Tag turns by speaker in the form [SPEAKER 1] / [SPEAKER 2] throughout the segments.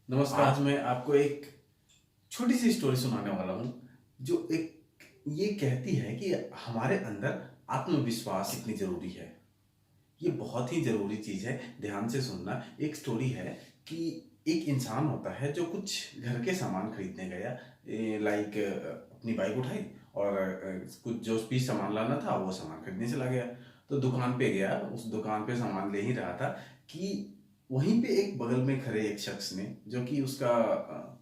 [SPEAKER 1] नमस्कार। आज मैं आपको एक छोटी सी स्टोरी सुनाने वाला हूँ जो एक ये कहती है कि हमारे अंदर आत्मविश्वास कितनी जरूरी है। ये बहुत ही जरूरी चीज है, ध्यान से सुनना। एक स्टोरी है कि एक इंसान होता है जो कुछ घर के सामान खरीदने गया, लाइक अपनी बाइक उठाई और कुछ जो भी सामान लाना था वो सामान खरीदने चला गया। तो दुकान पे गया, उस दुकान पे सामान ले ही रहा था कि वहीं पे एक बगल में खड़े एक शख्स ने, जो कि उसका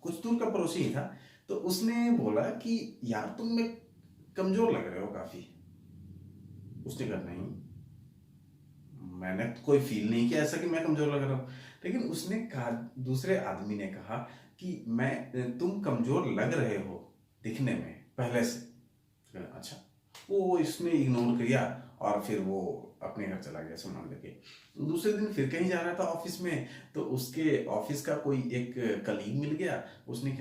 [SPEAKER 1] कुछ दूर का पड़ोसी ही था, तो उसने बोला कि यार तुम में कमजोर लग रहे हो काफी। उसने कहा नहीं, मैंने तो कोई फील नहीं किया ऐसा कि मैं कमजोर लग रहा हूँ। लेकिन उसने कहा, दूसरे आदमी ने कहा कि मैं तुम कमजोर लग रहे हो दिखने में पहले से। अच्छा। वो इसने इग्नोर किया और फिर वो अपने घर चला गया सामान लेके। दूसरे दिन फिर कहीं जा रहा था ऑफिस में, तो उसके ऑफिस का कोई एक कलीग मिल गया। उसने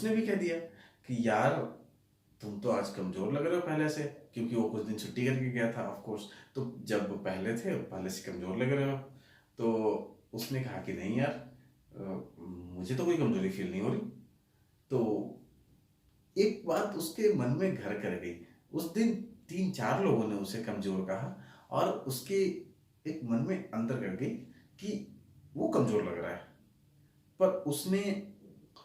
[SPEAKER 1] भी कह दिया कि यार तुम तो आज कमजोर लग रहे हो पहले से, क्योंकि वो कुछ दिन छुट्टी करके गया था ऑफ कोर्स। तो जब पहले थे पहले से कमजोर लग रहे हो। तो उसने कहा कि नहीं यार, मुझे तो कोई कमजोरी फील नहीं हो रही। तो एक बात उसके मन में घर कर गई। उस दिन तीन चार लोगों ने उसे कमजोर कहा और उसके एक मन में अंदर कर गई कि वो कमजोर लग रहा है। पर उसने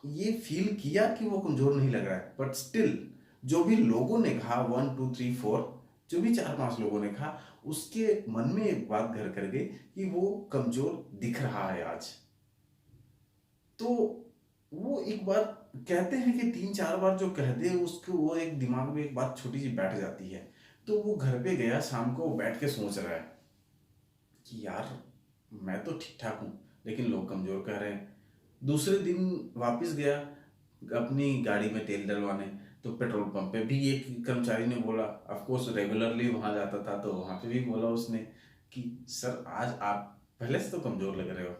[SPEAKER 1] ये फील किया कि वो कमजोर नहीं लग रहा है, बट स्टिल जो भी लोगों ने कहा, 1 2 3 4, जो भी 4 5 लोगों ने कहा, उसके मन में एक बात घर कर गई कि वो कमजोर दिख रहा है आज। तो वो एक बार कहते हैं कि 3 4 बार जो कह दे उसको, वो एक दिमाग में एक बात छोटी सी बैठ जाती है। तो वो घर पे गया, शाम को बैठ के सोच रहा है कि यार मैं तो ठीक ठाक हूँ लेकिन लोग कमजोर कह रहे हैं। दूसरे दिन वापस गया अपनी गाड़ी में तेल डलवाने। तो पेट्रोल पंप पे भी एक कर्मचारी ने बोला, ऑफ कोर्स रेगुलरली वहां जाता था, तो वहां पे भी बोला उसने कि सर आज आप पहले से तो कमजोर लग रहे हो।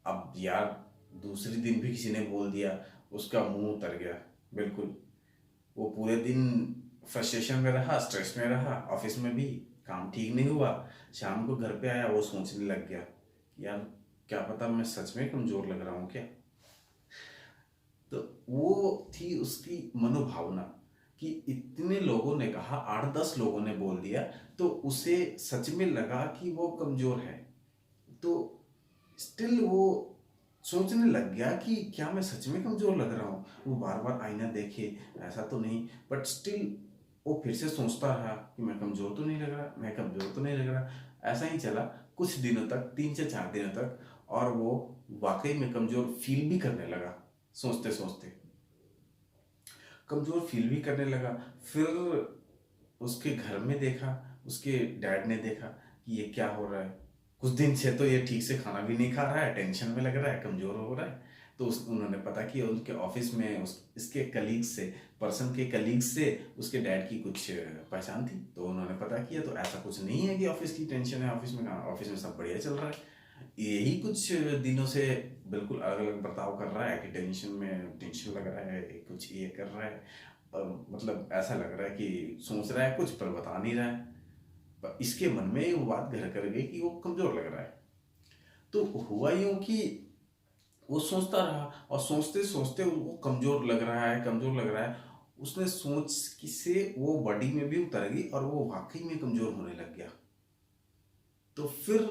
[SPEAKER 1] अब यार दूसरे दिन भी किसी ने बोल दिया, उसका मुंह उतर गया बिल्कुल। वो पूरे दिन फ्रस्ट्रेशन में रहा, स्ट्रेस में रहा, ऑफिस में भी काम ठीक नहीं हुआ। शाम को घर पे आया, वो सोचने लग गया कि यार क्या पता मैं सच में कमजोर लग रहा हूँ क्या। तो वो थी उसकी मनोभावना कि इतने लोगों ने कहा, 8 10 लोगों ने बोल दिया, तो उसे सच में लगा कि वो कमजोर है। तो स्टिल वो सोचने लग गया कि क्या मैं सच में कमजोर लग रहा हूँ। वो बार बार आईना देखे, ऐसा तो नहीं, बट स्टिल वो फिर से सोचता रहा कि मैं कमजोर तो नहीं लग रहा, मैं कमजोर तो नहीं लग रहा। ऐसा ही चला कुछ दिनों तक, 3 से 4 दिनों तक। और वो वाकई में कमजोर फील भी करने लगा। सोचते सोचते कमजोर फील भी करने लगा। फिर उसके घर में देखा, उसके डैड ने देखा कि ये क्या हो रहा है। कुछ दिन से तो ये ठीक से खाना भी नहीं खा रहा है, टेंशन में लग रहा है, कमजोर हो रहा है। तो उन्होंने पता किया उनके ऑफिस में, इसके कलीग से, पर्सन के कलीग से उसके डैड की कुछ पहचान थी। तो उन्होंने पता किया, तो ऐसा कुछ नहीं है कि ऑफिस की टेंशन है, ऑफिस में कहाँ, ऑफिस में सब बढ़िया चल रहा है। यही कुछ दिनों से बिल्कुल अलग अलग बर्ताव कर रहा है कि टेंशन में टेंशन लग रहा है, कुछ ये कर रहा है। मतलब ऐसा लग रहा है कि सोच रहा है कुछ पर बता नहीं रहा है। पर इसके मन में वो बात घर कर गई कि वो कमजोर लग रहा है। तो हुआ यूं कि वो सोचता रहा और सोचते सोचते वो कमजोर लग रहा है, कमजोर लग रहा है। उसने सोच से वो बॉडी में भी उतर गई और वो वाकई में कमजोर होने लग गया। तो फिर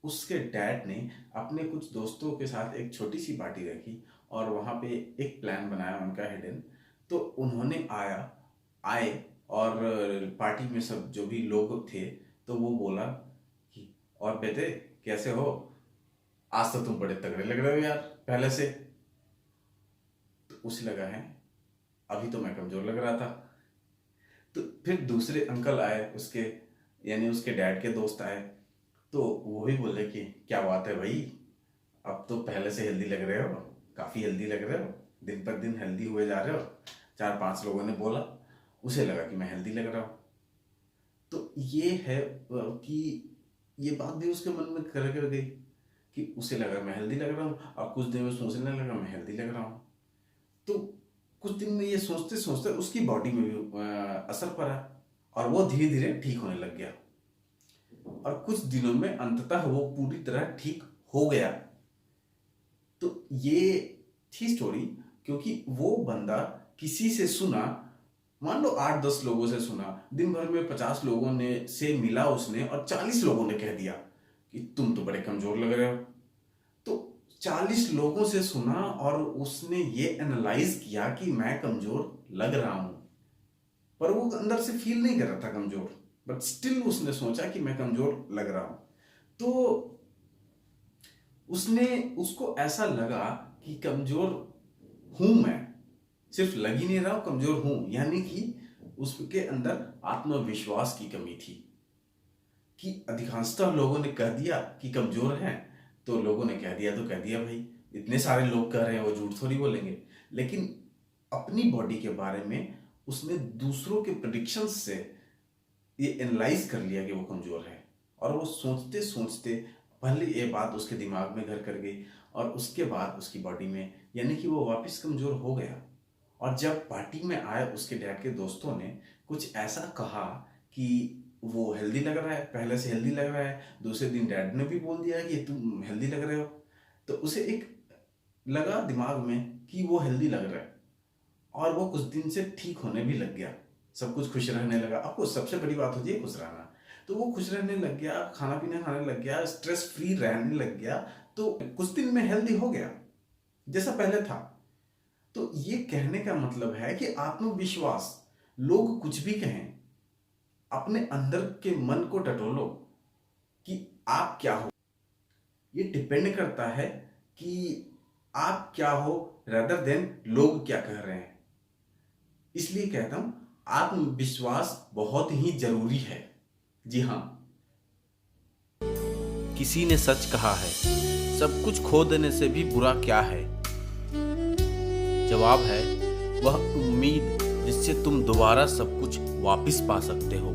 [SPEAKER 1] उसके डैड ने अपने कुछ दोस्तों के साथ एक छोटी सी पार्टी रखी और वहाँ पे एक प्लान बनाया उनका हिडन। तो उन्होंने आए और पार्टी में सब जो भी लोग थे, तो वो बोला कि और बेटे कैसे हो, आज तो तुम बड़े तगड़े लग रहे हो यार पहले से। तो उसे लगा है अभी तो मैं कमजोर लग रहा था। तो फिर दूसरे अंकल आए उसके, यानी उसके डैड के दोस्त आए। तो वो भी बोले कि क्या बात है भाई, अब तो पहले से हेल्दी लग रहे हो, काफी हेल्दी लग रहे हो, दिन पर दिन हेल्दी हुए जा रहे हो। 4 5 लोगों ने बोला। उसे लगा कि मैं हेल्दी लग रहा हूँ। तो ये है कि ये बात भी उसके मन में कर गई कि उसे लगा मैं हेल्दी लग रहा हूँ, और कुछ दिन में सोचने लगा मैं हेल्दी लग रहा हूँ। तो कुछ दिन में ये सोचते सोचते उसकी बॉडी में भी असर पड़ा और वो धीरे धीरे ठीक होने लग गया। और कुछ दिनों में अंततः वो पूरी तरह ठीक हो गया। तो ये थी स्टोरी, क्योंकि वो बंदा किसी से सुना, मान लो 8-10 लोगों से सुना, दिन भर में 50 लोगों ने से मिला उसने, और 40 लोगों ने कह दिया कि तुम तो बड़े कमजोर लग रहे हो। तो 40 लोगों से सुना और उसने ये एनालाइज किया कि मैं कमजोर लग रहा हूं, पर वो अंदर से फील नहीं कर रहा था कमजोर, बट स्टिल उसने सोचा कि मैं कमजोर लग रहा हूं। तो उसको ऐसा लगा कि कमजोर हूं मैं, सिर्फ लग ही नहीं रहा हूं, कमजोर हूं, यानी कि उसके अंदर आत्मविश्वास की कमी थी। कि अधिकांशतः लोगों ने कह दिया कि कमजोर हैं, तो लोगों ने कह दिया तो कह दिया भाई, इतने सारे लोग कह रहे हैं, वो झूठ थोड़ी बोलेंगे। लेकिन अपनी बॉडी के बारे में उसने दूसरों के प्रेडिक्शंस से ये एनालाइज कर लिया कि वो कमजोर है, और वो सोचते सोचते पहले ये बात उसके दिमाग में घर कर गई, और उसके बाद उसकी बॉडी में, यानी कि वो वापस कमजोर हो गया। और जब पार्टी में आए, उसके डैड के दोस्तों ने कुछ ऐसा कहा कि वो हेल्दी लग रहा है, पहले से हेल्दी लग रहा है, दूसरे दिन डैड ने भी बोल दिया कि तुम हेल्दी लग रहे हो, तो उसे एक लगा दिमाग में कि वो हेल्दी लग रहा है, और वो कुछ दिन से ठीक होने भी लग गया, सब कुछ खुश रहने लगा। आपको सबसे बड़ी बात होती है खुश रहना, तो वो खुश रहने लग गया, खाना पीना खाने लग गया, स्ट्रेस फ्री रहने लग गया, तो कुछ दिन में हेल्दी हो गया जैसा पहले था। तो ये कहने का मतलब है कि आत्मविश्वास, लोग कुछ भी कहें, अपने अंदर के मन को टटोलो कि आप क्या हो। ये डिपेंड करता है कि आप क्या हो, रेदर देन लोग क्या कह रहे हैं। इसलिए कहता हूं आत्मविश्वास बहुत ही जरूरी है। जी हाँ,
[SPEAKER 2] किसी ने सच कहा है, सब कुछ खो देने से भी बुरा क्या है। जवाब है वह उम्मीद जिससे तुम दोबारा सब कुछ वापस पा सकते हो।